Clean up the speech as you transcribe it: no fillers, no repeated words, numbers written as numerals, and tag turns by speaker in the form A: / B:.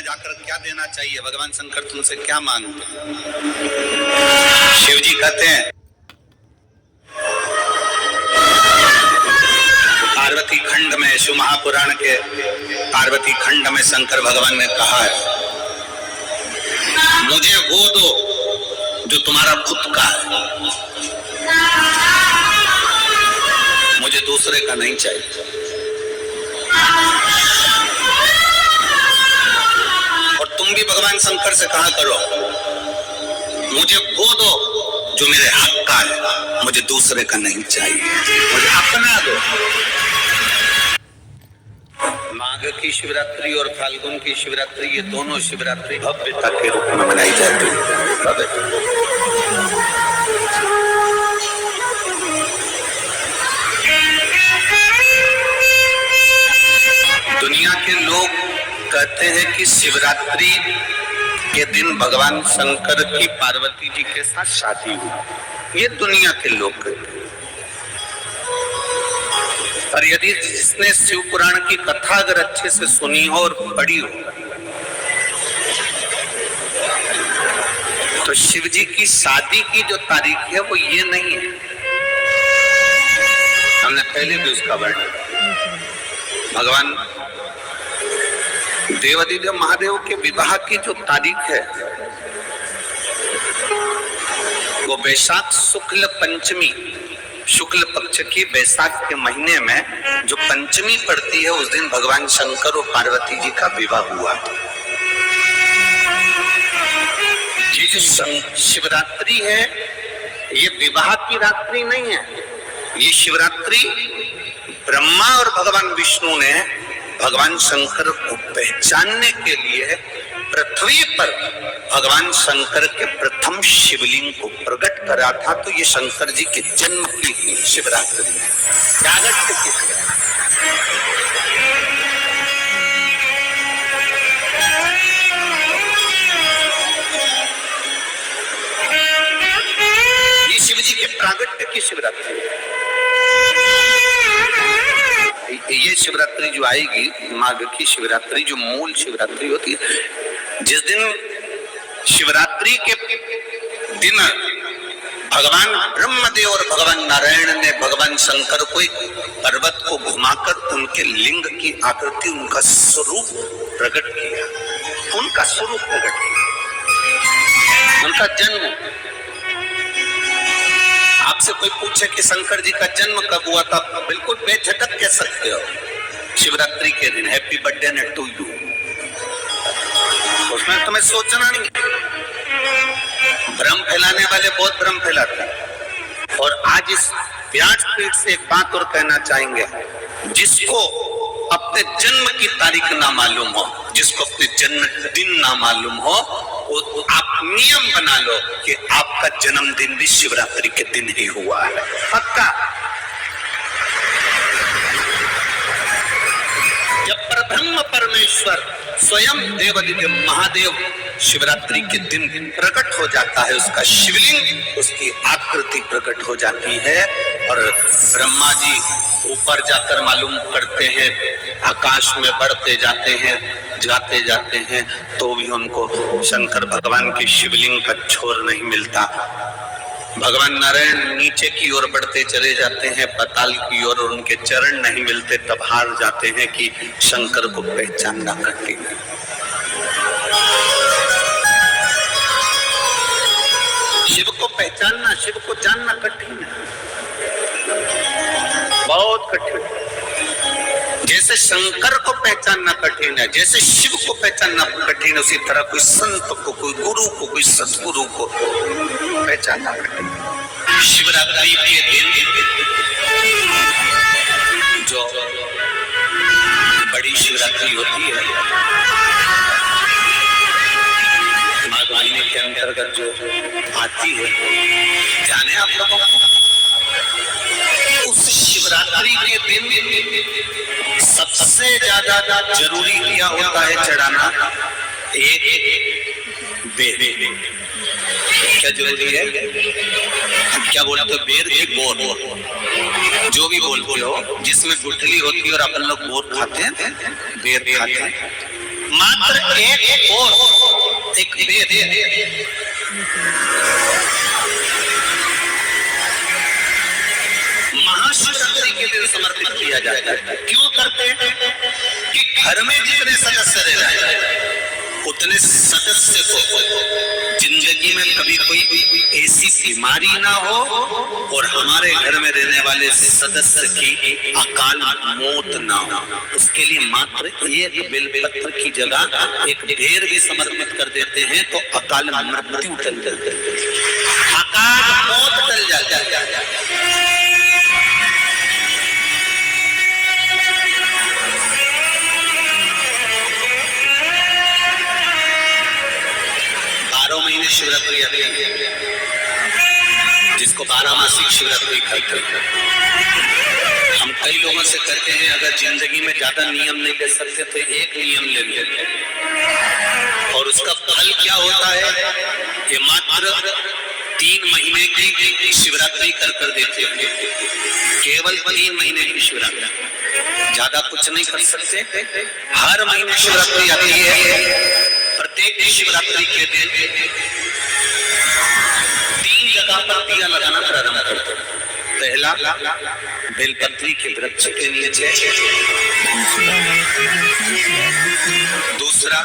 A: में जाकर क्या देना चाहिए, भगवान शंकर तुमसे क्या मांगते हैं? शिव जी कहते हैं पार्वती खंड में, शिव महापुराण के पार्वती खंड में शंकर भगवान ने कहा है, मुझे वो दो जो तुम्हारा खुद का है, मुझे दूसरे का नहीं चाहिए। और तुम भी भगवान शंकर से कहा करो, मुझे वो दो जो मेरे हक का है, मुझे दूसरे का नहीं चाहिए, मुझे अपना दो। माघ की शिवरात्रि और फाल्गुन की शिवरात्रि, ये दोनों शिवरात्रि भव्यता के रूप में मनाई जाती है। दुनिया के लोग कहते हैं कि शिवरात्रि के दिन भगवान शंकर की पार्वती जी के साथ शादी हुई, ये दुनिया के लोग कहते हैं। और यदि जिसने शिव पुराण की कथा अगर अच्छे से सुनी हो और पढ़ी हो, तो शिव जी की शादी की जो तारीख है वो ये नहीं है। हमने पहले भी उसका वर्णन, भगवान देवादिदेव महादेव के विवाह की जो तारीख है वो वैशाख शुक्ल पंचमी, शुक्ल पक्ष की वैशाख के महीने में जो पंचमी पड़ती है, उस दिन भगवान शंकर और पार्वती जी का विवाह हुआ। ये जो शिवरात्रि है ये विवाह की रात्रि नहीं है, ये शिवरात्रि ब्रह्मा और भगवान विष्णु ने भगवान शंकर को पहचानने के लिए पृथ्वी पर भगवान शंकर के प्रथम शिवलिंग को प्रकट करा था। तो ये शंकर जी के जन्म की शिवरात्रि है, जागृत की ये शिव जी के प्रागट्य की शिवरात्रि है। ये शिवरात्रि जो आएगी, माघ की शिवरात्रि, जो मूल शिवरात्रि होती है, जिस दिन शिवरात्रि के दिन भगवान ब्रह्मदेव और भगवान नारायण ने भगवान शंकर को एक पर्वत को घुमाकर उनके लिंग की आकृति, उनका स्वरूप प्रकट किया, उनका स्वरूप प्रकट किया, उनका जन्म। आपसे कोई पूछे कि शंकर जी का जन्म कब हुआ था, बिल्कुल बेझिझक कह सकते हो, शिवरात्रि के दिन, हैप्पी बर्थडे टू यू, उसमें तुम्हें सोचना नहीं। भ्रम फैलाने वाले बहुत भ्रम फैलाते हैं। और आज इस व्यासपीठ से एक बात और कहना चाहेंगे, जिसको अपने जन्म की तारीख ना मालूम हो, जिसको अपने जन्मदिन ना मालूम हो, आप नियम बना लो कि आपका जन्मदिन भी शिवरात्रि के दिन ही हुआ है, पक्का। जब परब्रह्म परमेश्वर स्वयं देवादिदेव महादेव शिवरात्रि के दिन प्रकट हो जाता है, उसका शिवलिंग, उसकी आकृति प्रकट हो जाती है, और ब्रह्मा जी ऊपर जाकर मालूम करते हैं, आकाश में बढ़ते जाते हैं, जाते जाते हैं, तो भी उनको शंकर भगवान के शिवलिंग का छोर नहीं मिलता। भगवान नारायण नीचे की ओर बढ़ते चले जाते हैं, पाताल की ओर, और उनके चरण नहीं मिलते, तब हार जाते हैं कि शंकर को पहचानना कठिन है। शिव को पहचानना, शिव को जानना कठिन है, बहुत कठिन है। जैसे शंकर को पहचानना कठिन है, जैसे शिव को पहचानना कठिन है, उसी तरह कोई संत को, कोई गुरु को, कोई सतगुरु को पहचानना कठिन है। शिवरात्रि के दिन जो बड़ी शिवरात्रि होती है, माघ महीने के अंतर्गत जो आती है, जाने आप लोगों को, उस शिवरात्रि के दिन सबसे ज्यादा जरूरी क्या होता है चढ़ाना? एक बेर। क्या जरूरी है? क्या बोलते हो? बेर की बोर, जो भी बोलते हो, जिसमें गुठली होती है और अपन लोग बोर खाते हैं, बेर खाते हैं, मात्र एक वेद महाशिवरात्रि के दिन समर्पित किया जाता है। क्यों करते हैं? कि घर में जितने सदस्य रह रहे हैं उतने सदस्य को जिंदगी में कभी कोई ऐसी बीमारी ना हो और हमारे घर में रहने वाले सदस्य की अकाल मौत ना हो, उसके लिए मात्र एक बेलपत्र की जगह एक ढेर भी समर्पित कर देते हैं तो अकाल मृत्यु टल जाती है, अकाल मौत टल जाती है। महीने शिवरात्रि आती है जिसको 12 मासिक शिवरात्रि कहते हैं। हम कई लोगों से कहते हैं अगर जिंदगी में ज्यादा नियम नहीं ले सकते तो एक नियम ले लेते हैं और उसका फल क्या होता है? ये मात्र 3 महीने की शिवरात्रि कर देते हैं, केवल 3 महीने की शिवरात्रि, ज्यादा कुछ नहीं कर सकते। हर महीने शिवरात्रि आती है, प्रत्येक शिवरात्रि के दिन 3 जगह पर दिया लगाना प्रारंभ करते हैं। पहला बेलपत्री के वृक्ष के नीचे, दूसरा